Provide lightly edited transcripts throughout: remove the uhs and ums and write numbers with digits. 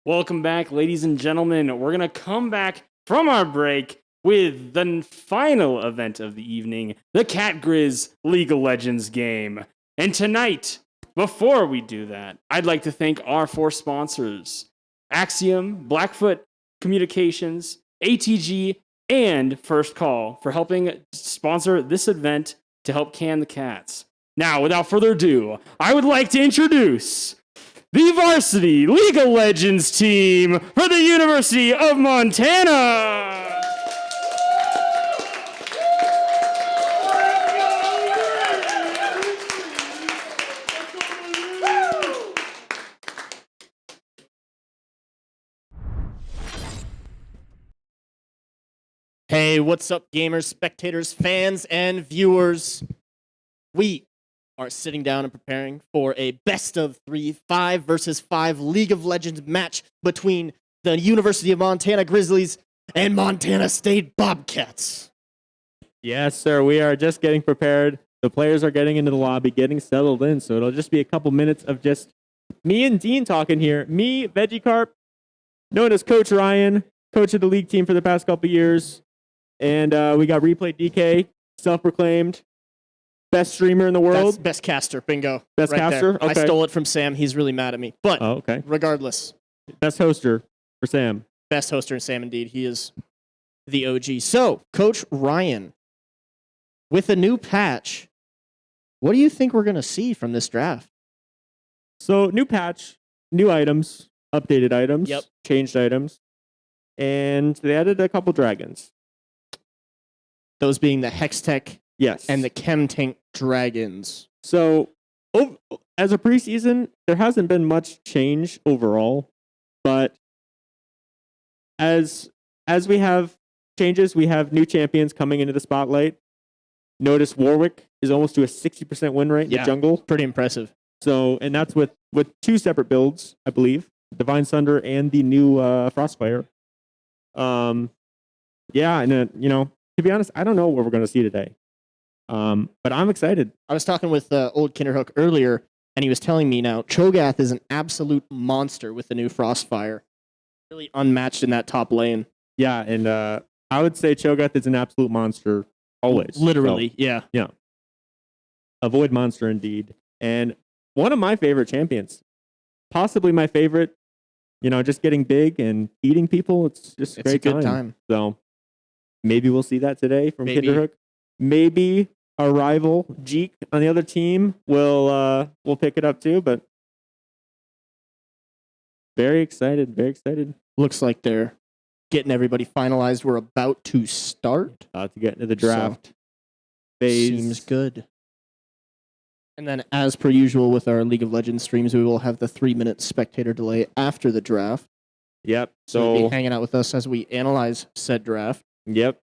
Welcome back, ladies and gentlemen. We're going to come back from our break with the final event of the evening, the Cat Grizz League of Legends game. And tonight, before we do that, I'd like to thank our four sponsors, Axiom, Blackfoot Communications, ATG, and First Call for helping sponsor this event to help can the cats. Now, without further ado, I would like to introduce the Varsity League of Legends team for the University of Montana. Hey, what's up, gamers, spectators, fans, and viewers? We are sitting down and preparing for a best of 3 5 versus 5 League of Legends match between the University of Montana Grizzlies and Montana State Bobcats. Yes, sir. We are just getting prepared. The players are getting into the lobby, getting settled in. So it'll just be a couple minutes of just me and Dean talking here. Me, VeggieCarp, known as Coach Ryan, coach of the league team for the past couple years. And we got Replay DK, self-proclaimed best streamer in the world. That's best caster, bingo. Best right caster? there. Okay. I stole it from Sam. He's really mad at me. But okay. Regardless, Best hoster for Sam. best hoster in Sam, indeed. He is the OG. So, Coach Ryan, with a new patch, what do you think we're going to see from this draft? So new patch, new items, updated items, Yep. changed items, and they added a couple dragons. Those being the Hextech Yes. and the Chemtank Dragons. So, as a preseason, there hasn't been much change overall, but as we have changes, we have new champions coming into the spotlight. Notice Warwick is almost to a 60% win rate in the jungle. Pretty impressive. So, and that's with two separate builds, I believe, Divine Sunder and the new Frostfire. Yeah, and to be honest, I don't know what we're going to see today. But I'm excited. I was talking with old Kinderhook earlier, and he was telling me now Cho'Gath is an absolute monster with the new Frostfire. Really unmatched in that top lane. Yeah, and I would say Cho'Gath is an absolute monster always. Literally, so, yeah. A void monster indeed. And one of my favorite champions. Possibly my favorite, just getting big and eating people. It's just a great good time. So maybe we'll see that today from Maybe. Kinderhook. Maybe our rival, Jeek, on the other team will pick it up too, but very excited, very excited. Looks like they're getting everybody finalized. We're about to start. To get into the draft phase. Seems good. And then, as per usual with our League of Legends streams, we will have the 3-minute spectator delay after the draft. Yep. So you'll be hanging out with us as we analyze said draft. Yep.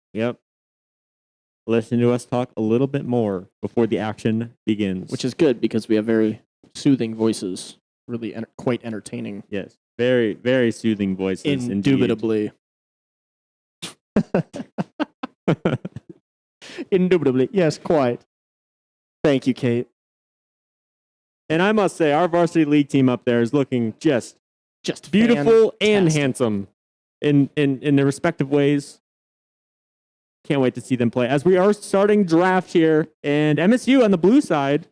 Listen to us talk a little bit more before the action begins. Which is good because we have very soothing voices. Really quite entertaining. Yes. Very, very soothing voices. Indubitably. Indubitably. Yes, quite. Thank you, Kate. And I must say, our varsity league team up there is looking just beautiful and handsome in their respective ways. Can't wait to see them play. As we are starting draft here, and MSU on the blue side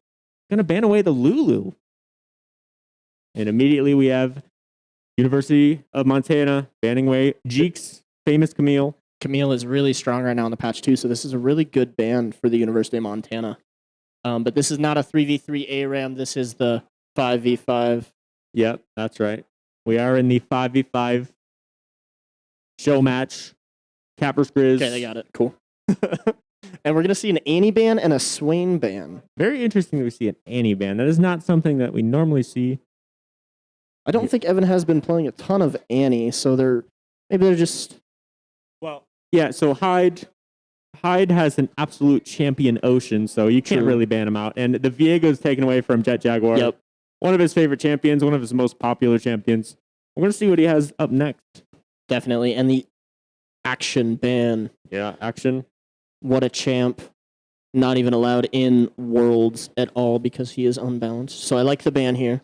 going to ban away the Lulu. And immediately we have University of Montana banning away Jeek's famous Camille. Camille is really strong right now in the patch too, so this is a really good ban for the University of Montana. But this is not a 3v3 ARAM. This is the 5v5. Yep, that's right. We are in the 5v5 show match. Cappers Grizz. Okay, they got it. Cool. And we're going to see an Annie ban and a Swain ban. Very interesting that we see an Annie ban. That is not something that we normally see. I don't think Evan has been playing a ton of Annie, so maybe they're just... Well, yeah, so Hyde has an absolute champion Ocean, so you can't really ban him out. And the Viego's taken away from Jet Jaguar. Yep. One of his favorite champions, one of his most popular champions. We're going to see what he has up next. Definitely. And the Action ban. Yeah, Action. What a champ. Not even allowed in Worlds at all because he is unbalanced. So I like the ban here.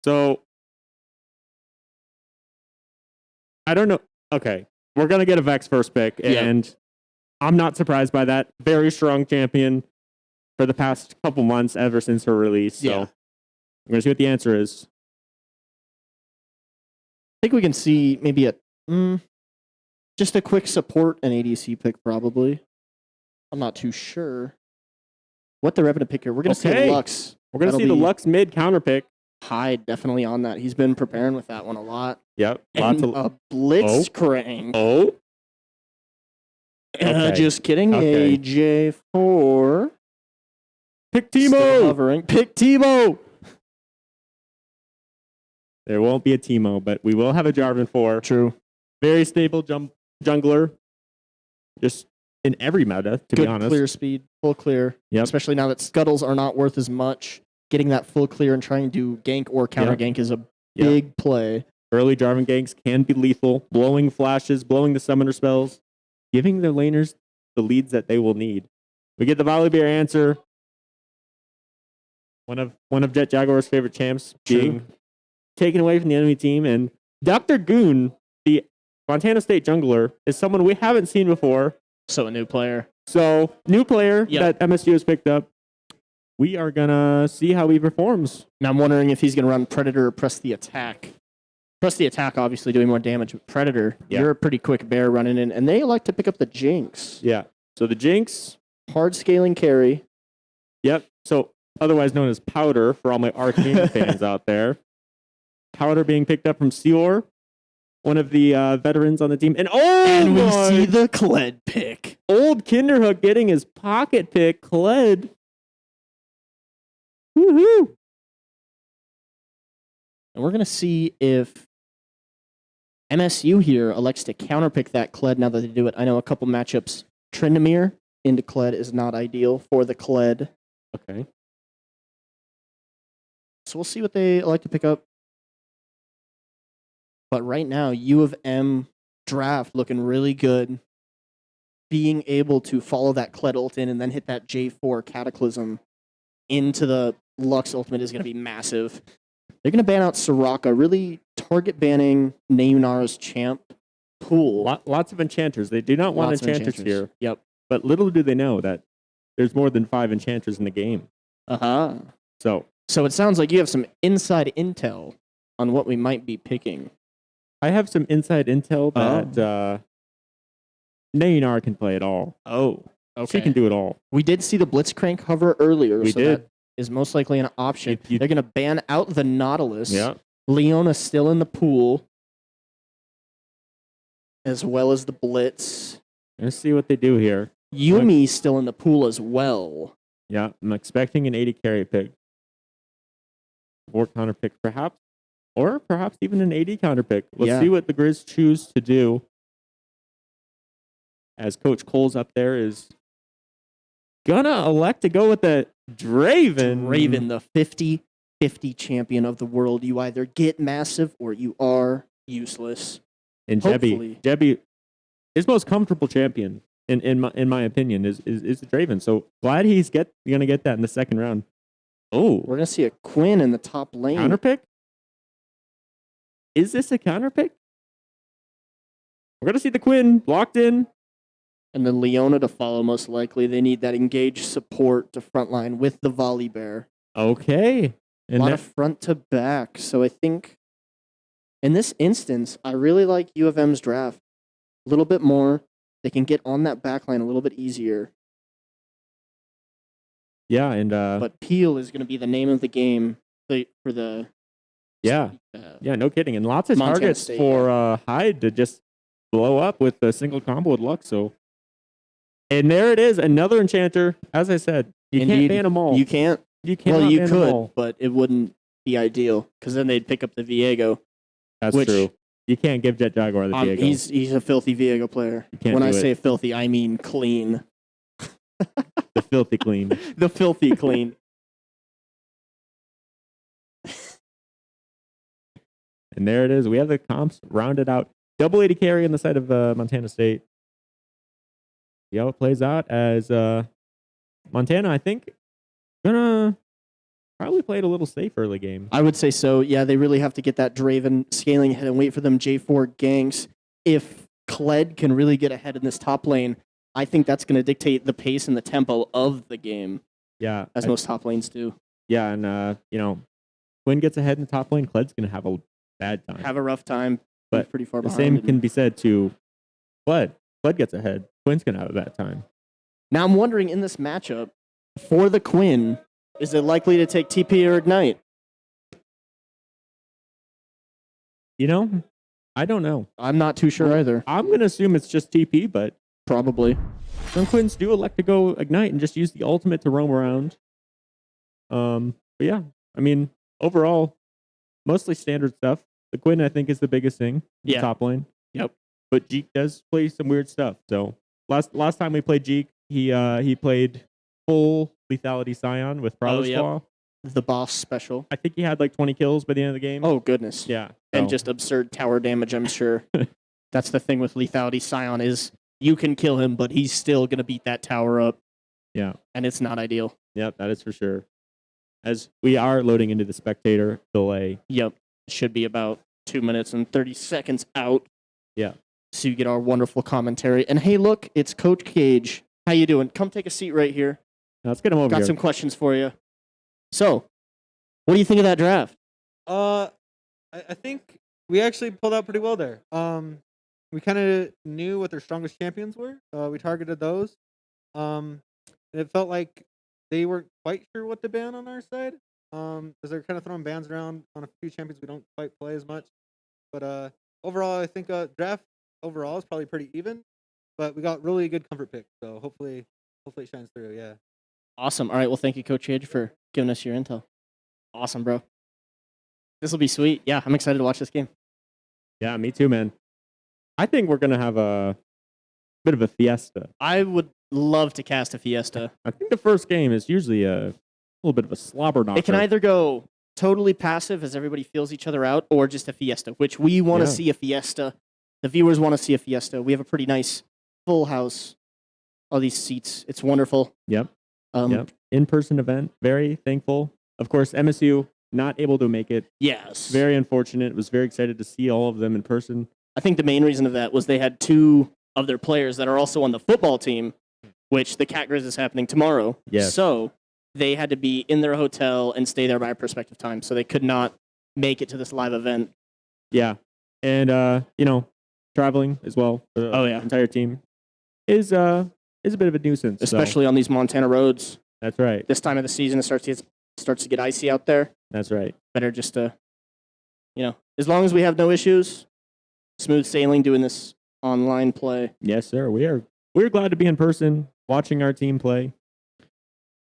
So I don't know. Okay, we're gonna get a Vex first pick, and I'm not surprised by that. Very strong champion for the past couple months, ever since her release. So I'm gonna see what the answer is. I think we can see maybe just a quick support and ADC pick, probably. I'm not too sure what they're having to pick here. We're going to see Lux. We're going to see the Lux mid counter pick. Hyde definitely on that. He's been preparing with that one a lot. Yep. And a Blitzcrank. Oh. Okay. Just kidding. Okay. AJ4. Pick Still Teemo. hovering. Pick Teemo. There won't be a Teemo, but we will have a Jarvan 4. True. Very stable jungler. Just in every meta, to be honest. Clear speed. Full clear. Yep. Especially now that scuttles are not worth as much. Getting that full clear and trying to gank or counter gank is a big play. Early Jarvan ganks can be lethal. Blowing flashes, blowing the summoner spells, giving the laners the leads that they will need. We get the Volibear answer. One of Jet Jaguar's favorite champs being taken away from the enemy team. And Dr. Goon, the Montana State jungler, is someone we haven't seen before. So a new player. So, new player that MSU has picked up. We are going to see how he performs. Now I'm wondering if he's going to run Predator or press the attack. Press the attack, obviously, doing more damage. But Predator, you're a pretty quick bear running in. And they like to pick up the Jinx. Yeah. So the Jinx. Hard scaling carry. Yep. So, otherwise known as Powder for all my Arcane fans out there. Powder being picked up from Seor, one of the veterans on the team. And we see the Kled pick. Old Kinderhook getting his pocket pick. Kled. Woohoo! And we're going to see if MSU here elects to counterpick that Kled now that they do it. I know a couple matchups. Tryndamere into Kled is not ideal for the Kled. Okay. So we'll see what they like to pick up. But right now, U of M draft looking really good. Being able to follow that Kled ult in and then hit that J4 Cataclysm into the Lux ultimate is going to be massive. They're going to ban out Soraka, really target banning Neymara's champ pool. Lots of enchanters. They do not want enchanters here. Yep. But little do they know that there's more than 5 enchanters in the game. Uh-huh. So it sounds like you have some inside intel on what we might be picking. I have some inside intel that Naynar can play it all. Oh, okay. She can do it all. We did see the Blitzcrank hover earlier. We did. That is most likely an option. They're going to ban out the Nautilus. Yeah. Leona's still in the pool, as well as the Blitz. Let's see what they do here. Yumi's still in the pool as well. Yeah, I'm expecting an 80 carry pick. Or counter pick, perhaps. Or perhaps even an 80 counter pick. Let's see what the Grizz choose to do. As Coach Cole's up there is gonna elect to go with the Draven. Draven, the 50-50 champion of the world. You either get massive or you are useless. And Jebby, his most comfortable champion, in my opinion, is the Draven. So glad he's gonna get that in the second round. Oh, we're gonna see a Quinn in the top lane. Counter pick? Is this a counter pick? We're gonna see the Quinn locked in. And then Leona to follow, most likely. They need that engaged support to frontline with the Volibear. Okay. And a lot of front to back. So I think in this instance, I really like U of M's draft. A little bit more. They can get on that backline a little bit easier. Yeah, and but Peel is going to be the name of the game for the yeah, no kidding, and lots of Montana targets State, for Hyde to just blow up with a single combo with Lux. So, and there it is, another enchanter. As I said, you can't ban them all. You can't. You can't. Well, you could, but it wouldn't be ideal because then they'd pick up the Viego. That's true. You can't give Jet Jaguar the Viego. He's a filthy Viego player. When I say filthy, I mean clean. The filthy clean. The filthy clean. And there it is. We have the comps rounded out. Double 80 carry on the side of Montana State. See how it plays out as Montana, I think, gonna probably play it a little safe early game. I would say so. Yeah, they really have to get that Draven scaling ahead and wait for them J4 ganks. if Kled can really get ahead in this top lane, I think that's going to dictate the pace and the tempo of the game, Yeah. as most top lanes do. Yeah, and Quinn gets ahead in the top lane, Kled's gonna have a bad time. Have a rough time, But pretty far the behind. same can be said to Kled. Kled gets ahead, Quinn's gonna have a bad time. Now I'm wondering in this matchup, for the Quinn, is it likely to take TP or Ignite? I don't know. I'm not too sure either. I'm gonna assume it's just TP, but Probably. some Quins do elect to go Ignite and just use the ultimate to roam around. But yeah, I mean, overall, mostly standard stuff. The Quinn, I think, is the biggest thing. The Yeah. top lane. Yep. But Jeek does play some weird stuff. So last time we played Jeek, he played full lethality Scion with Prowler's yep. Claw. The boss special. I think he had like 20 kills by the end of the game. Oh, goodness. yeah. And so- just absurd tower damage, I'm sure. That's the thing with lethality Scion is you can kill him, but he's still going to beat that tower up. Yeah. And it's not ideal. Yeah, that is for sure. As we are loading into the spectator delay. Yep. It should be about 2 minutes and 30 seconds out. Yeah. So you get our wonderful commentary. And hey, look, it's Coach Cage. How you doing? Come take a seat right here. Now, let's get him over Got here. some questions for you. So, what do you think of that draft? I think we actually pulled out pretty well there. We kind of knew what their strongest champions were. We targeted those. And it felt like they weren't quite sure what to ban on our side. Because they're kind of throwing bans around on a few champions we don't quite play as much. But overall, I think draft overall is probably pretty even. But we got really good comfort picks, so hopefully it shines through. Yeah. Awesome. All right. Well, thank you, Coach Cage, for giving us your intel. Awesome, bro. This will be sweet. Yeah, I'm excited to watch this game. Yeah, me too, man. I think we're gonna have a bit of a fiesta. I would love to cast a Fiesta. I think the first game is usually a little bit of a slobber knocker. It can either go totally passive as everybody feels each other out, or just a Fiesta, which we want to Yeah. see a Fiesta. The viewers want to see a Fiesta. We have a pretty nice full house. All these seats. It's wonderful. Yep. Um, Yep. In-person event. Very thankful. Of course, MSU not able to make it. Yes. Very unfortunate. Was very excited to see all of them in person. I think the main reason of that was they had two of their players that are also on the football team, which the Cat Grizz is happening tomorrow. Yes. So they had to be in their hotel and stay there by a prospective time. So they could not make it to this live event. Yeah. And traveling as well for the Oh, yeah. entire team is a bit of a nuisance. so Especially on these Montana roads. that's right. This time of the season, it starts to get icy out there. That's right. Better just to, as long as we have no issues, smooth sailing doing this online play. Yes, sir. We're glad to be in person, watching our team play.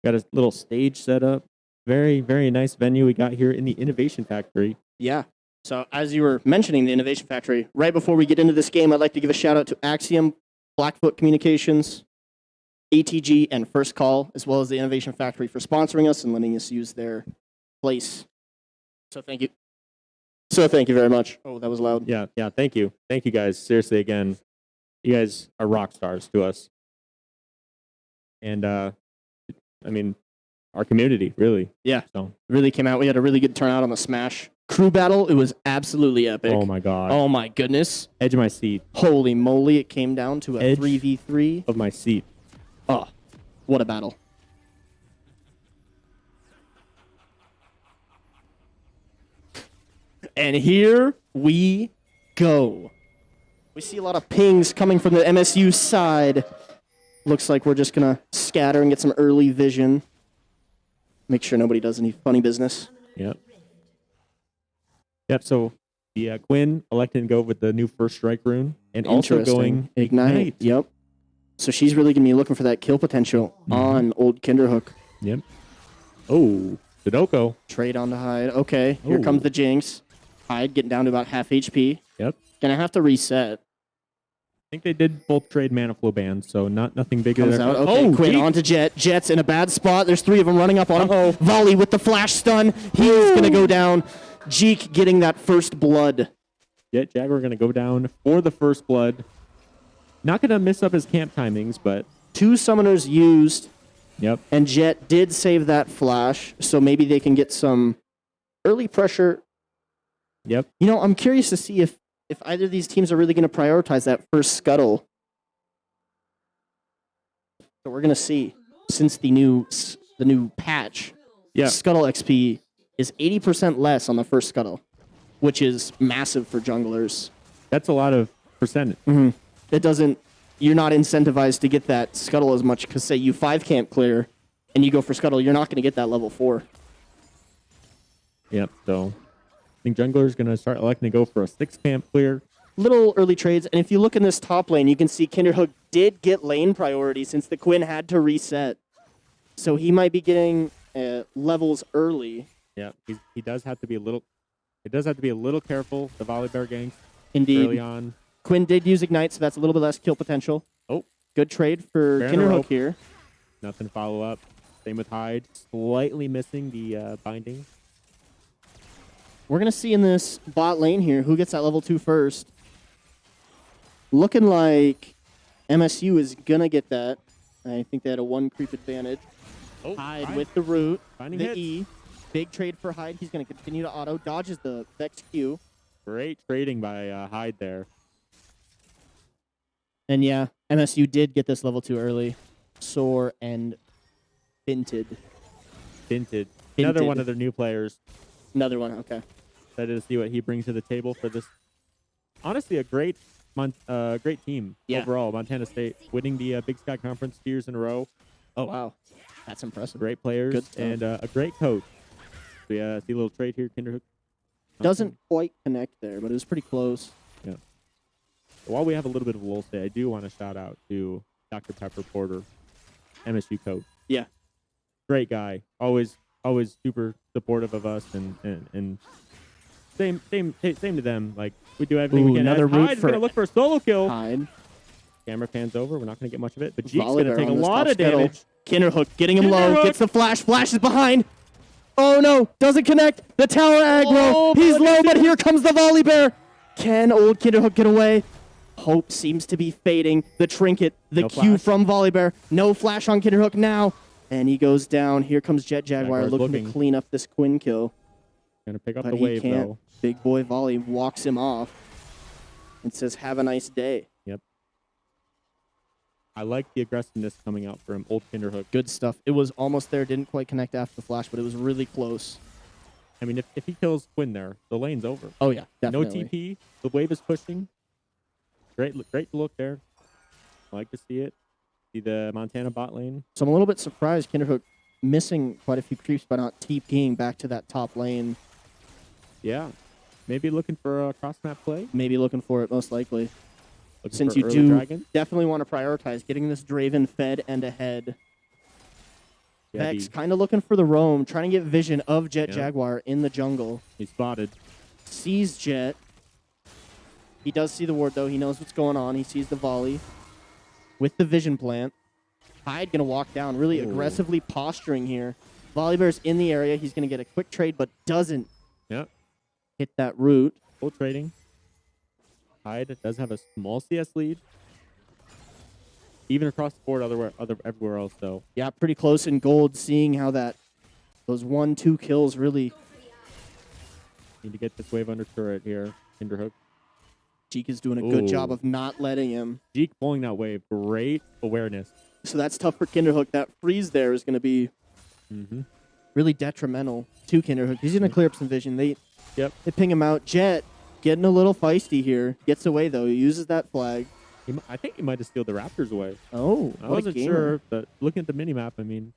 Got a little stage set up. Very, very nice venue we got here in the Innovation Factory. Yeah. So as you were mentioning the Innovation Factory, right before we get into this game, I'd like to give a shout out to Axiom, Blackfoot Communications, ATG, and First Call, as well as the Innovation Factory for sponsoring us and letting us use their place. So thank you. Thank you very much. Oh, that was loud. Yeah. Thank you. Thank you guys. Seriously, again, you guys are rock stars to us. And, our community, really. Yeah. So, Really came out. We had a really good turnout on the Smash crew battle. It was absolutely epic. oh my God. Oh my goodness. Edge of my seat. Holy moly. It came down to a Edge 3v3. Of my seat. Oh, what a battle. And here we go. We see a lot of pings coming from the MSU side. Looks like we're just going to scatter and get some early vision. Make sure nobody does any funny business. Yep. So the Quinn elected to go with the new first strike rune and also Interesting. going Ignite. Yep. So she's really going to be looking for that kill potential on old Kinderhook. Yep. Oh, Sudoku. Trade on to Hyde. Okay, here Ooh. comes the Jinx. Hyde getting down to about half HP. Yep. Gonna have to reset. I think they did both trade mana flow bans, so nothing big Comes there. out. Okay, Quinn Jeek. onto Jet. Jet's in a bad spot. There's three of them running up on him. Uh-oh. Volley with the flash stun. He's gonna go down. Jeek getting that first blood. Jet Jaguar going to go down for the first blood. Not going to miss up his camp timings, but Two summoners used, yep. and Jet did save that flash, so maybe they can get some early pressure. Yep. I'm curious to see if if either of these teams are really going to prioritize that first scuttle. So we're going to see, since the new patch, Yeah. scuttle XP is 80% less on the first scuttle, which is massive for junglers. That's a lot of percentage. It doesn't. You're not incentivized to get that scuttle as much because, say, you 5 camp clear and you go for scuttle, you're not going to get that level 4. Yep. So I think jungler's going to start electing to go for a 6 camp clear. Little early trades, and if you look in this top lane, you can see Kinderhook did get lane priority since the Quinn had to reset. So he might be getting levels early. Yeah. He does have to be a little. It does have to be a little careful. The Volibear ganks Indeed. early on. Quinn did use Ignite, so that's a little bit less kill potential. Oh. Good trade for Fair in a Kinderhook rope. here. Nothing to follow up. Same with Hyde. Slightly missing the binding. We're going to see in this bot lane here who gets that level 2 first. Looking like MSU is going to get that. I think they had a 1 creep advantage. Oh, Hyde with the root, Finding the hits. E. Big trade for Hyde. He's going to continue to auto. Dodges the Vex Q. Great trading by Hyde there. And yeah, MSU did get this level 2 early. Soar and Binted. Binted. Another Binted. one of their new players. Another one, okay. Excited to see what he brings to the table for this. Honestly, a great team Yeah. overall. Montana State winning the Big Sky Conference 2 years in a row. Oh, wow. That's impressive. Great players Good stuff. and a great coach. We see a little trade here, Kinderhook. Doesn't quite connect there, but it was pretty close. Yeah. While we have a little bit of a lull stay, I do want to shout out to Dr. Pepper Porter, MSU coach. Yeah. Great guy. Always super supportive of us and same to them. Like we do everything Ooh, we can. another root Hyde's for- gonna look for a solo kill. Hyde. Camera pans over. We're not gonna get much of it, but Jeek's Volibear gonna take a on this lot top of scuttle. damage. Kinderhook getting him low. Kinderhook. Gets the flash. Flash is behind. Oh no, doesn't connect. The tower aggro. Oh, He's but low, it's but in. here comes the Volibear. Can old Kinderhook get away? Hope seems to be fading. The trinket, the No Q flash. from Volibear. No flash on Kinderhook now. And he goes down. Here comes Jet Jaguar Jaguar's looking looking. to clean up this Quinn kill. Gonna pick up But the he wave can't. though. Big boy Volley walks him off and says, have a nice day. I like the aggressiveness coming out from old Kinderhook. Good stuff. It was almost there. Didn't quite connect after the flash, but it was really close. I mean, if he kills Quinn there, the lane's over. Oh, yeah, definitely. No TP. The wave is pushing. Great look there. I like to see it. See the Montana bot lane. So I'm a little bit surprised Kinderhook missing quite a few creeps by not TPing back to that top lane. Yeah. Maybe looking for a cross map play. Maybe looking for it, most likely. Looking Since for you early do dragon. definitely want to prioritize getting this Draven fed and ahead. Yeah, Vex kind of looking for the roam, trying to get vision of Jet Yeah. Jaguar in the jungle. he's spotted. Sees Jet. He does see the ward, though. He knows what's going on. He sees the volley with the vision plant. Hyde going to walk down, really Ooh. aggressively posturing here. Volibear's in the area. He's going to get a quick trade, but doesn't Yep. hit that root. Full trading. Hyde does have a small CS lead. Even across the board, everywhere else, though. Yeah, pretty close in gold, seeing how those 1-2 kills really. Need to get this wave under turret here. Kinderhook. Jeek is doing a good job Ooh. of not letting him. Jeek pulling that wave. Great awareness. So that's tough for Kinderhook. That freeze there is going to be Mm-hmm. really detrimental to Kinderhook. He's going to clear up some vision. They ping him out. Jet getting a little feisty here. Gets away, though. He uses that flag. I think he might have stealed the Raptors away. Oh, I what a wasn't gamer. sure, but looking at the minimap, I mean,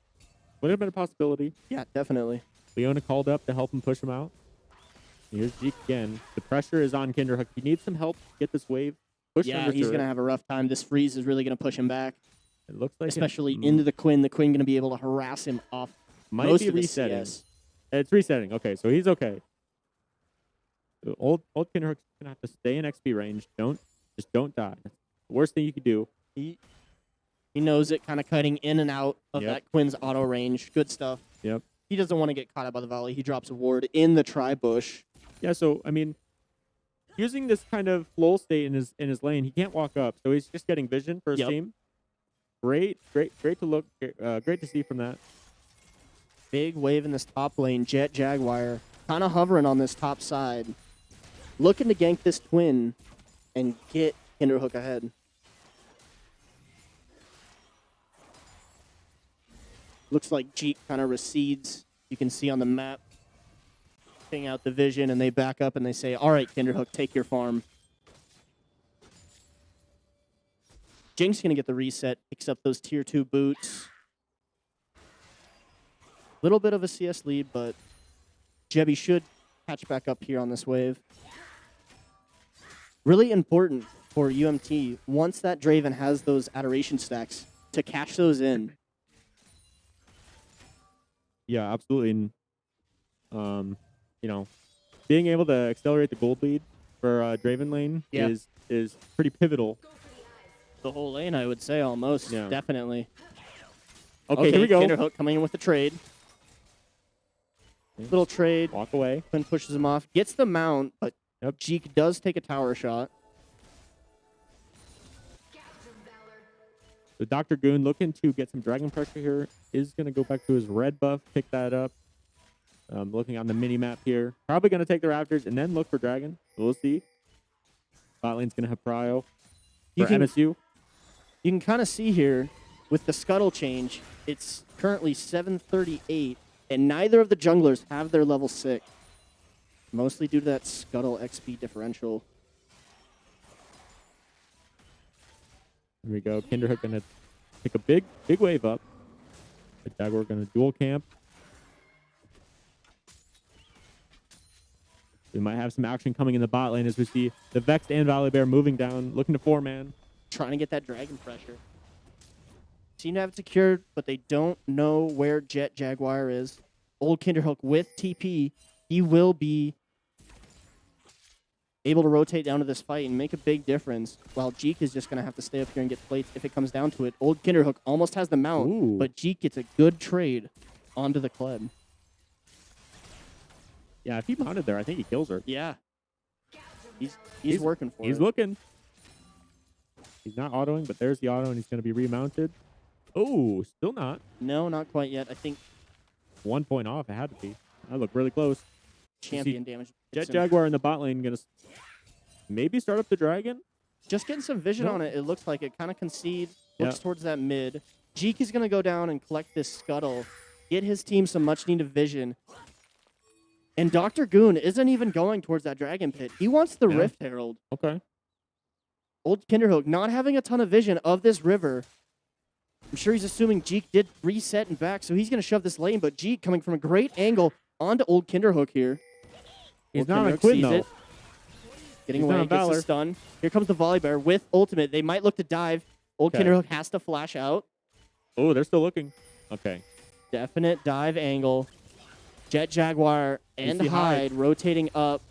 would have been a possibility. Yeah, definitely. Leona called up to help him push him out. Here's Jeek again. The pressure is on Kinderhook. He needs some help to get this wave pushed Yeah, under he's turret. going to have a rough time. This freeze is really going to push him back, It looks like especially it into the Quinn. The Quinn going to be able to harass him off might most be of his resetting. CS. It's resetting. Okay, so he's okay. So old Kinderhook's gonna have to stay in XP range. Just don't die. That's the worst thing you could do. He knows it, kind of cutting in and out of Yep. that Quinn's auto range. Good stuff. Yep. He doesn't want to get caught out by the volley. He drops a ward in the tri-bush. Yeah. So I mean, using this kind of lull state in his lane, he can't walk up, so he's just getting vision for his Yep. team. Great to look. Great to see from that. Big wave in this top lane. Jet Jaguar kind of hovering on this top side. looking to gank this twin and get Kinderhook ahead. Looks like Jeek kind of recedes. You can see on the map, ping out the vision, and they back up and they say, all right, Kinderhook, take your farm. Jink's going to get the reset, picks up those tier 2 boots. Little bit of a CS lead, but Jebby should catch back up here on this wave. Really important for UMT, once that Draven has those adoration stacks, to catch those in. Yeah, absolutely. And, you know, being able to accelerate the gold lead for Draven lane is pretty pivotal. The whole lane, I would say, almost. Yeah. Definitely. Okay, here we go. Kinderhook coming in with the trade. Little trade. Walk away. Quinn pushes him off. Gets the mount, but Jeek does take a tower shot. So Dr. Goon looking to get some dragon pressure here. Is going to go back to his red buff, pick that up. Looking on the mini map here. Probably going to take the Raptors and then look for dragon. We'll see. Bot lane's going to have prio for MSU. You can kind of see here with the scuttle change, it's currently 738, and neither of the junglers have their level 6. Mostly due to that scuttle XP differential. Here we go. Kinderhook going to take a big wave up. The Jaguar going to dual camp. We might have some action coming in the bot lane as we see the Vexed and Valley Bear moving down, looking to 4-man. Trying to get that dragon pressure. Seem to have it secured, but they don't know where Jet Jaguar is. Old Kinderhook with TP, he will be able to rotate down to this fight and make a big difference, while Jeek is just going to have to stay up here and get plates if it comes down to it. Old Kinderhook almost has the mount, but Jeek gets a good trade onto the Kleb. Yeah, if he mounted there, I think he kills her. Yeah. He's working for it. He's looking. He's not autoing, but there's the auto, and he's going to be remounted. Oh, still not. No, not quite yet. I think 1 point off. It had to be. I look really close. champion damage. Jet Jaguar in the bot lane going to maybe start up the dragon. Just getting some vision on it. It looks like it kind of concedes, looks towards that mid. Jeek is going to go down and collect this scuttle, get his team some much-needed vision. And Dr. Goon isn't even going towards that dragon pit. He wants the Rift Herald. Okay. Old Kinderhook not having a ton of vision of this river. I'm sure he's assuming Jeek did reset and back, so he's going to shove this lane, but Jeek coming from a great angle onto Old Kinderhook here. He's not a Quinn, though. Getting away, gets a stun. Here comes the Volley Bear with ultimate. They might look to dive. Old Kinderhook has to flash out. Oh, they're still looking. Okay. Definite dive angle. Jet Jaguar and Hyde rotating up.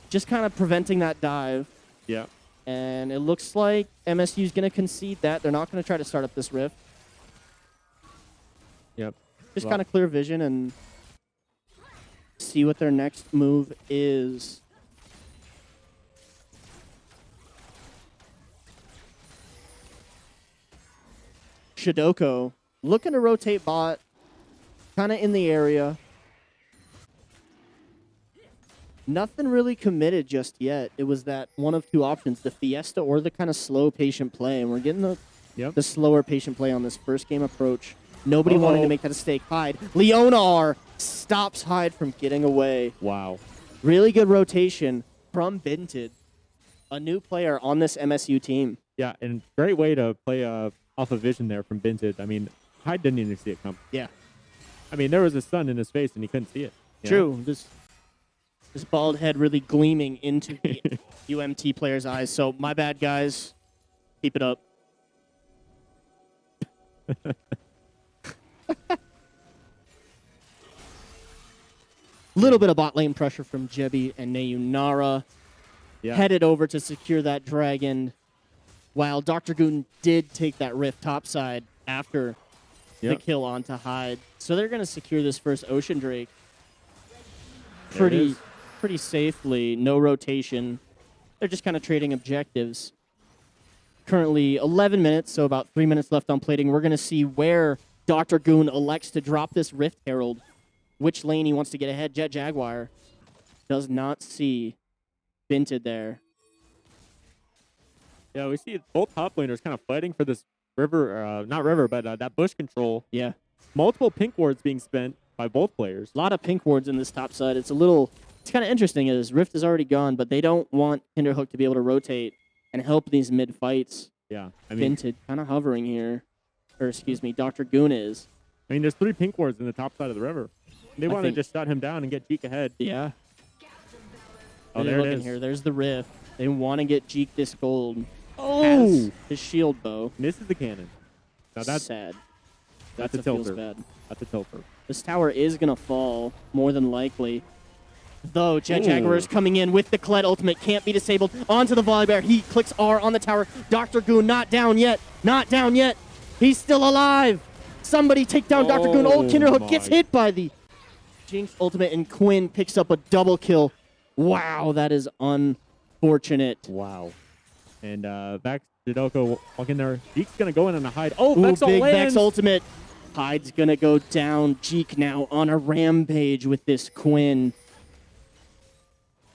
Just kind of preventing that dive. Yeah. And it looks like MSU is going to concede that. They're not going to try to start up this rift. Yep. Just kind of clear vision and see what their next move is. Shidoko looking to rotate bot, kind of in the area. Nothing really committed just yet. It was that one of two options, the Fiesta or the kind of slow, patient play. And we're getting the slower, patient play on this first game approach. Nobody wanting to make that a stake. Hyde. Leonar stops Hyde from getting away. Wow. Really good rotation from Binted, a new player on this MSU team. Yeah, and great way to play off a vision there from Binted. I mean, Hyde didn't even see it come. Yeah. I mean, there was a sun in his face and he couldn't see it. True. This bald head really gleaming into the UMT player's eyes. So my bad, guys. Keep it up. Little bit of bot lane pressure from Jebby and Nayunara. Yeah. Headed over to secure that dragon, while Dr. Goon did take that rift topside after the kill onto Hyde. So they're going to secure this first Ocean Drake pretty safely. No rotation. They're just kind of trading objectives. Currently 11 minutes, so about 3 minutes left on plating. We're going to see where Dr. Goon elects to drop this Rift Herald. Which lane he wants to get ahead. Jet Jaguar does not see finted there. Yeah, we see both top laners kind of fighting for this river, not river, but that bush control. Yeah. Multiple pink wards being spent by both players. A lot of pink wards in this top side. It's kind of interesting as Rift is already gone, but they don't want Kinderhook to be able to rotate and help these mid fights. Yeah, I mean, Finted kind of hovering here. Or excuse me, Dr. Goon is. I mean, there's 3 pink wards in the top side of the river. They want to think- just shut him down and get Jeek ahead. Yeah. Oh, They're there it looking is. here. There's the Rift. They want to get Jeek this gold. Oh! Has his shield bow. Misses the cannon. Now that's sad. that's a feels tilter. bad. That's a tilter. This tower is going to fall, more than likely. Though, Jet Ooh. Jaguar is coming in with the Kled ultimate. Can't be disabled. Onto the Volley Bear. He clicks R on the tower. Dr. Goon not down yet. Not down yet. He's still alive. Somebody take down Dr. Goon. Old Oh Kinderhook gets my. hit by the Jinx ultimate, and Quinn picks up a double kill. Wow, that is unfortunate. Wow. And Vex, Jidoko walking there. Jeek's going to go in on a hide. Oh, Ooh, Vex big lands. Vex ultimate. Hyde's going to go down. Jeek now on a rampage with this Quinn.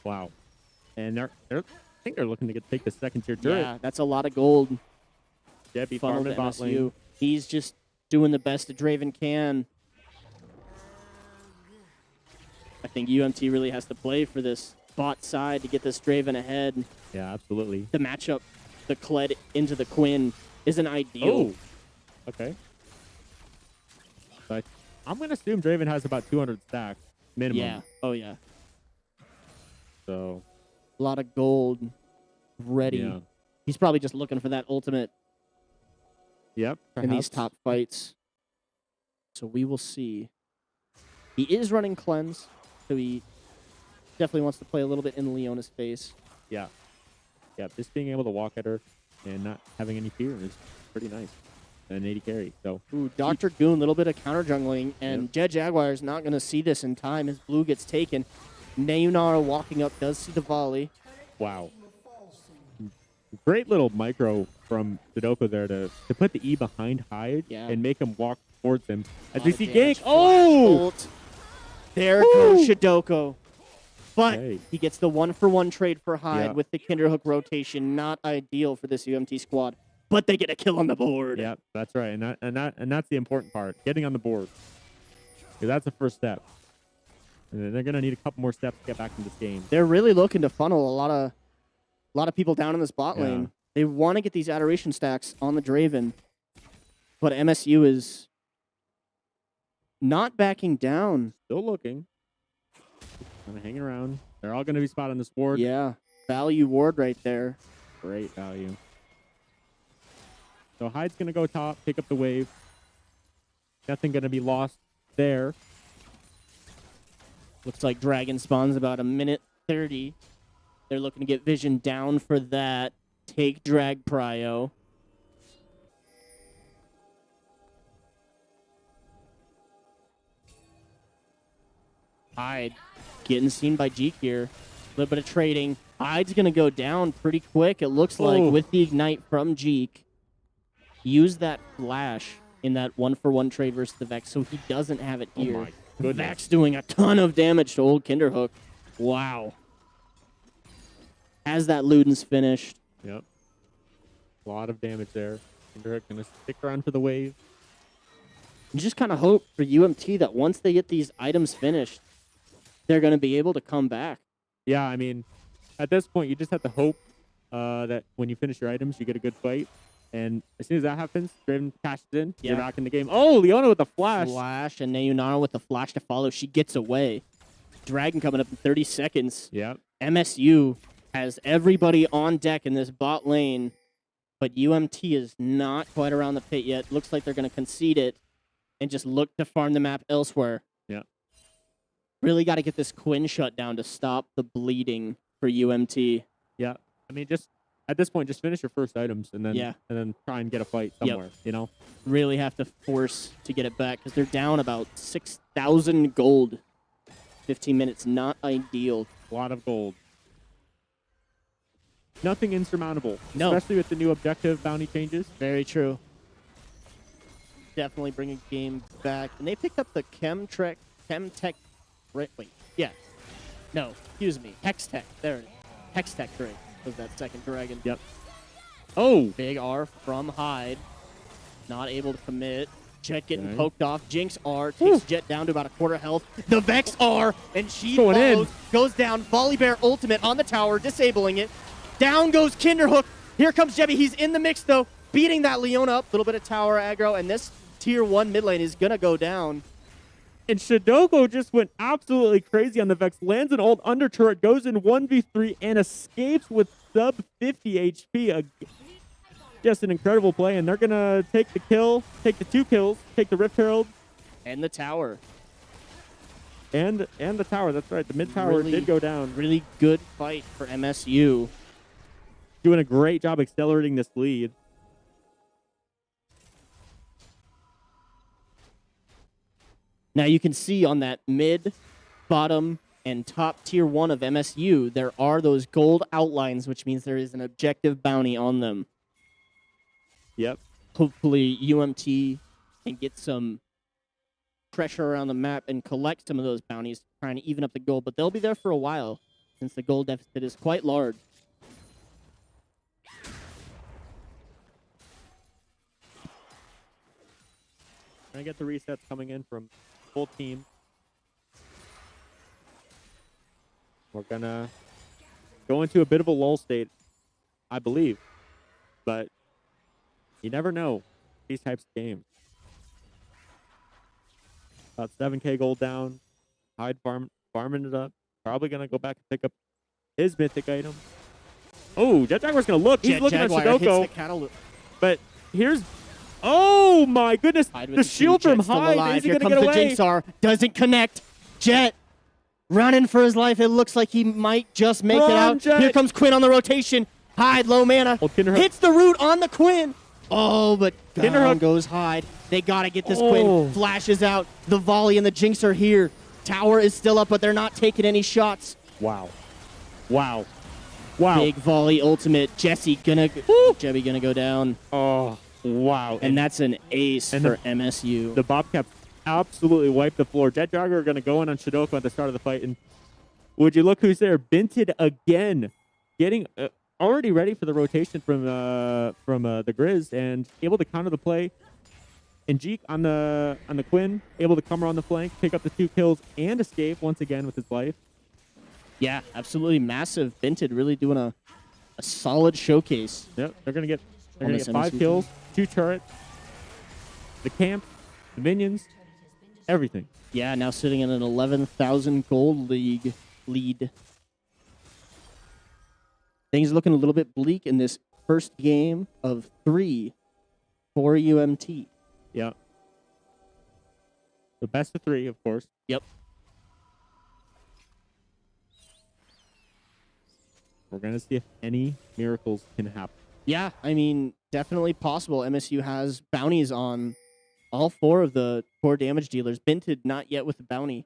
Wow. And I think they're looking to take the second tier turret. Yeah, that's a lot of gold. Debbie Funneled farming to bot MSU. lane. He's just doing the best that Draven can. I think UMT really has to play for this bot side to get this Draven ahead. Yeah, absolutely. The matchup, the Kled into the Quinn, isn't ideal. Oh, okay. But I'm going to assume Draven has about 200 stacks minimum. Yeah. Oh, yeah. So, A lot of gold ready. yeah. He's probably just looking for that ultimate Yep. in these perhaps. top fights. So we will see. He is running cleanse, so he definitely wants to play a little bit in Leona's face. Yeah. Yeah, just being able to walk at her and not having any fear is pretty nice. An 80 carry. So, Ooh, Dr. Goon, a little bit of counter jungling, and Jet Jaguar is not going to see this in time as blue gets taken. Nayunara walking up does see the volley. wow. Great little micro from Sudoku there to put the E behind Hyde Yeah. and make him walk towards him. As Lot we of see damage. Gank. Oh! Bolt. There goes Shidoko. But Hey. he gets the 1-for-1 trade for Hyde Yeah. with the Kinderhook rotation. Not ideal for this UMT squad, but they get a kill on the board. Yeah, that's right. And that's the important part. Getting on the board. 'Cause that's the first step. And then they're going to need a couple more steps to get back in this game. They're really looking to funnel a lot of people down in this bot Yeah. lane. They want to get these adoration stacks on the Draven, but MSU is not backing down. Still looking. Kind of hanging around. They're all going to be spotted on this board. Yeah, value ward right there. Great value. So Hyde's going to go top, pick up the wave. Nothing going to be lost there. Looks like Dragon spawns about a minute 30. They're looking to get Vision down for that. Take drag prio. Hyde getting seen by Jeek here. A little bit of trading. Hyde's going to go down pretty quick, it looks like, Oh. with the Ignite from Jeek. Use that flash in that 1-for-1 trade versus the Vex, so he doesn't have it Oh here. my goodness. Vex doing a ton of damage to old Kinderhook. Wow. Has that Ludens finished. Yep. A lot of damage there. Kinderhook going to stick around for the wave. You just kind of hope for UMT that once they get these items finished, they're going to be able to come back. Yeah, I mean, at this point, you just have to hope that when you finish your items, you get a good fight. And as soon as that happens, Draven cashes in. Yeah. You're back in the game. Oh, Leona with the flash. Flash and Nayunara with the flash to follow. She gets away. Dragon coming up in 30 seconds. Yep. MSU has everybody on deck in this bot lane, but UMT is not quite around the pit yet. Looks like they're going to concede it and just look to farm the map elsewhere. Yeah. Really got to get this Quinn shut down to stop the bleeding for UMT. Yeah. I mean, just at this point, just finish your first items and then Yeah. and then try and get a fight somewhere, you know? Really have to force to get it back because they're down about 6,000 gold. 15 minutes, not ideal. A lot of gold. Nothing insurmountable. No. Especially with the new objective bounty changes. Very true. Definitely bring a game back. And they picked up the Chemtech, right, wait, yeah. No, excuse me, Hextech, there it is. Hextech Drake was that second dragon. Yep. Oh! Big R from Hyde. Not able to commit. Jet getting Okay. poked off. Jinx R takes Jet down to about a quarter health. The Vex R, and she Going follows, in. goes down. Volley Bear ultimate on the tower, disabling it. Down goes Kinderhook. Here comes Jebby. He's in the mix, though, beating that Leona up. A little bit of tower aggro, and this tier 1 mid lane is going to go down. And Shadoko just went absolutely crazy on the Vex. Lands an ult under turret, goes in 1v3, and escapes with sub 50 HP. Just an incredible play, and they're going to take the kill, take the 2 kills, take the Rift Herald. And the tower. And the tower, that's right. The mid tower Really- did go down. Really good fight for MSU. Doing a great job accelerating this lead. Now you can see on that mid, bottom, and top tier 1 of MSU, there are those gold outlines, which means there is an objective bounty on them. Yep. Hopefully UMT can get some pressure around the map and collect some of those bounties, trying to even up the gold, but they'll be there for a while since the gold deficit is quite large. Gonna get the resets coming in from full team. We're gonna go into a bit of a lull state, I believe. But you never know these types of games. About 7K gold down. Hyde farming it up. Probably gonna go back and pick up his mythic item. Oh, Jet Jaguar's gonna look. He's Jet looking Jaguar at hits the Shadoko. catalyst. But here's, oh my goodness, Hyde with the two, shield from Jet still Hyde. alive. Is he Here gonna comes get the away? Jinx R. Doesn't connect. Jet running for his life. It looks like he might just make it Run, out. Jet. Here comes Quinn on the rotation. Hyde, low mana. Oh, Kinderhook. Hits the root on the Quinn. Oh, but down Kinderhook. goes Hyde. They got to get this Oh. Quinn. Flashes out. The volley and the Jinx are here. Tower is still up, but they're not taking any shots. Wow. Wow. Wow. Big volley ultimate. Jebby gonna go down. Oh, wow. And that's an ace and for MSU. The Bobcat absolutely wiped the floor. Jet Jagger are going to go in on Shadoko at the start of the fight. And would you look who's there? Binted again. Getting already ready for the rotation from the Grizz and able to counter the play. And Jeek on the Quinn, able to come around the flank, pick up the 2 kills, and escape once again with his life. Yeah, absolutely massive. Binted really doing a solid showcase. Yep, they're gonna get On this 5 MSU kills, 2 turrets, the camp, the minions, everything. Yeah, now sitting in an 11,000 gold league lead. Things are looking a little bit bleak in this first game of 3 for UMT. Yeah. The best of 3, of course. Yep. We're gonna see if any miracles can happen. Yeah, I mean, definitely possible. MSU has bounties on all 4 of the core damage dealers. Binted not yet with the bounty,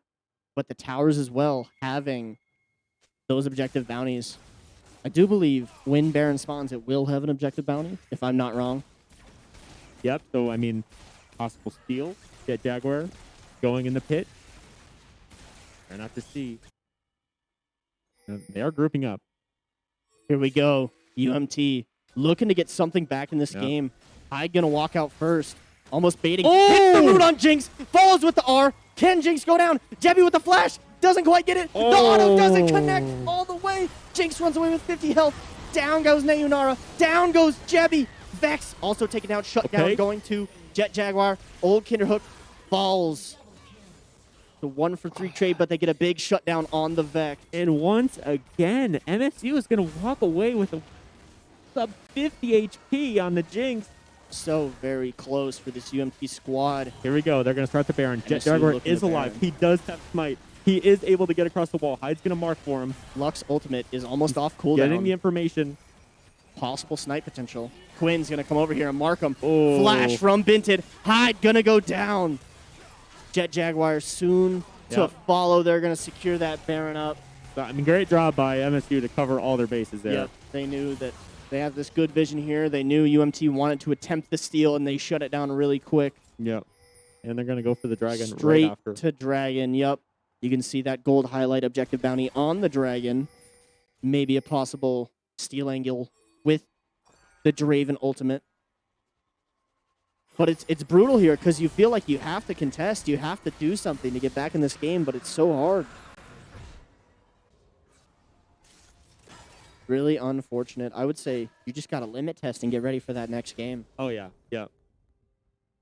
but the towers as well having those objective bounties. I do believe when Baron spawns, it will have an objective bounty, if I'm not wrong. Yep. So I mean, possible steal. Jet Jaguar going in the pit. Try not to see. They are grouping up. Here we go. UMT looking to get something back in this Yep. game. Hyde gonna walk out first. Almost baiting. Oh! Hits the root on Jinx. Follows with the R. Can Jinx go down? Jebby with the flash. Doesn't quite get it. The auto doesn't connect all the way. Jinx runs away with 50 health. Down goes Nayunara. Down goes Jebby. Vex also taken down. Shut down Okay. going to Jet Jaguar. Old Kinderhook falls. The 1 for 3 trade, but they get a big shutdown on the Vex. And once again, MSU is gonna walk away with a sub 50 HP on the Jinx. So very close for this UMT squad. Here we go. They're gonna start the Baron. Jet MSU Jaguar looking is to alive. Baron. He does have smite. He is able to get across the wall. Hyde's gonna mark for him. Lux ultimate is almost off Getting cooldown. the information. Possible snipe potential. Quinn's gonna come over here and mark him. Oh. Flash from Binted. Hyde gonna go down. Jet Jaguar soon to Yep. follow. They're gonna secure that Baron up. I mean, great job by MSU to cover all their bases there. Yep. They knew that they have this good vision here. They knew UMT wanted to attempt the steal, and they shut it down really quick. Yep. And they're gonna go for the dragon Straight right after. to Dragon. Yep. You can see that gold highlight objective bounty on the Dragon. maybe a possible steal angle with the Draven ultimate. But it's brutal here because you feel like you have to contest, you have to do something to get back in this game, but it's so hard. Really unfortunate. I would say you just got to limit test and get ready for that next game. Oh, yeah. Yeah.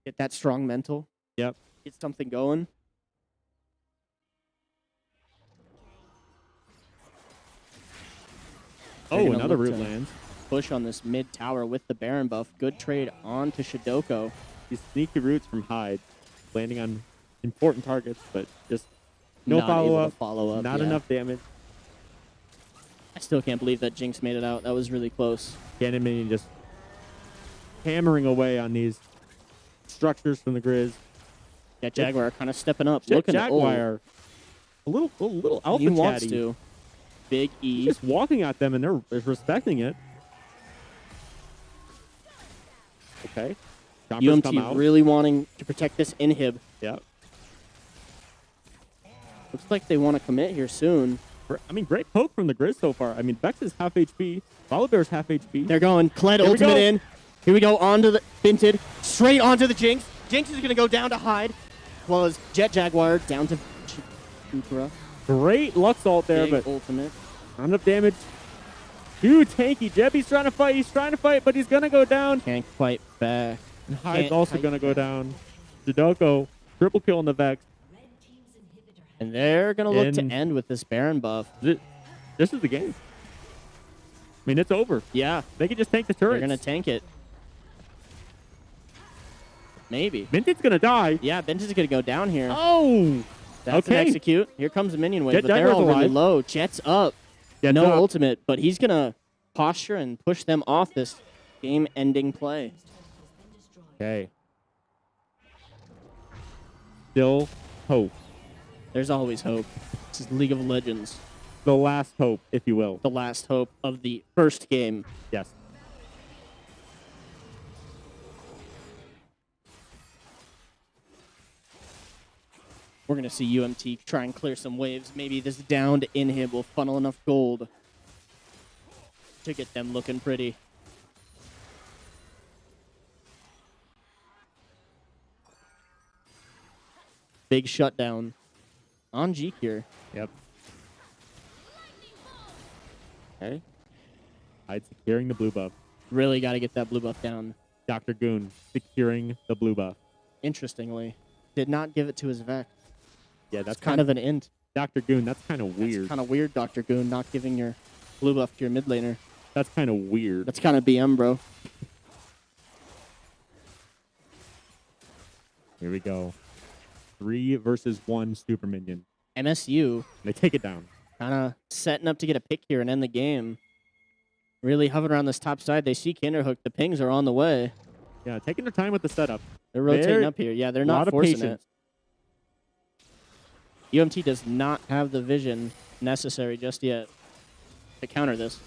Get that strong mental. Yep. Get something going. They're Oh, gonna another look root to lands. Push on this mid tower with the Baron buff. Good trade on to Shidoko. These sneaky roots from Hyde, landing on important targets, but just no Not able to follow-up, follow up. not yeah. enough damage. I still can't believe that Jinx made it out. That was really close. Cannon Minion just hammering away on these structures from the Grizz. Yeah, Jaguar kind of stepping up. Jet Looking Jaguar, a little at alpha he wants chatty. to. Big He's E. just walking at them and they're respecting it. Okay. Chompers come UMT out. really wanting to protect this inhib. Yep. Looks like they want to commit here soon. I mean, great poke from the Grizz so far. I mean, Vex is half HP. Volibear's half HP. They're going. Kled Here we ultimate go. in. Here we go. Onto the Binted. Straight onto the Jinx. Jinx is going to go down to Hyde. As well as Jet Jaguar down to Ukra. Great Lux ult there, Big but ultimate. not enough damage. Too tanky. Jebby's trying to fight. He's trying to fight, but he's going to go down. Can't fight back. And Hyde's Can't also fight going to go down. Jidoko, triple kill on the Vex. And they're going to look to In- end with this Baron buff. This is the game. I mean, it's over. Yeah, They can just tank the they're turrets. going to tank it. Maybe. Minted's going to die. Yeah, Bench is going to go down here. Oh! That's an okay. execute. Here comes the minion wave, Jet but they're Jaguar's all really alive. low. Jet's up. Jet's No up. ultimate, but he's going to posture and push them off this game-ending play. Okay. Still hope. There's always hope. This is League of Legends, The last hope, if you will. the last hope of the first game. Yes. We're going to see UMT try and clear some waves. Maybe this downed inhib will funnel enough gold to get them looking pretty. Big shutdown on Jeek here. Yep. Okay. Hyde securing the blue buff. Really got to get that blue buff down. Dr. Goon securing the blue buff. Interestingly, did not give it to his Vex. Yeah, That's that's kind of an int. Dr. Goon, that's kind of That's weird. kind of weird, Dr. Goon, not giving your blue buff to your mid laner. That's kind of weird. That's kind of BM, bro. Here we go. 3 versus 1 super minion. MSU They take it down. kind of setting up to get a pick here and end the game. Really hovering around this top side. They see Kinderhook. The pings are on the way. Yeah, taking their time with the setup. They're rotating They're- up here. Yeah, they're lot not of forcing patience. it. UMT does not have the vision necessary just yet to counter this.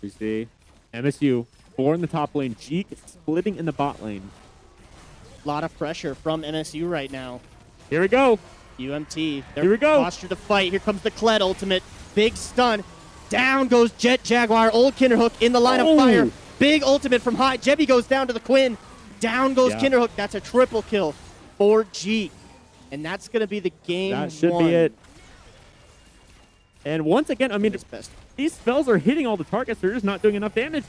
We see MSU, 4 in the top lane. Jeek splitting in the bot lane. A lot of pressure from MSU right now. Here we go. UMT. They're Here we go. Postured to fight. Here comes the Kled ultimate. Big stun. Down goes Jet Jaguar. Old Kinderhook in the line Oh. of fire. Big ultimate from High. Jebby goes down to the Quinn. Down goes Yeah. Kinderhook. That's a triple kill for G. And that's going to be the game That should one. be it. And once again, I mean, His best. these spells are hitting all the targets. They're just not doing enough damage.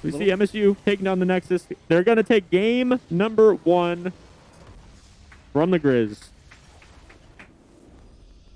We see MSU taking down the Nexus. They're going to take game number 1 from the Grizz.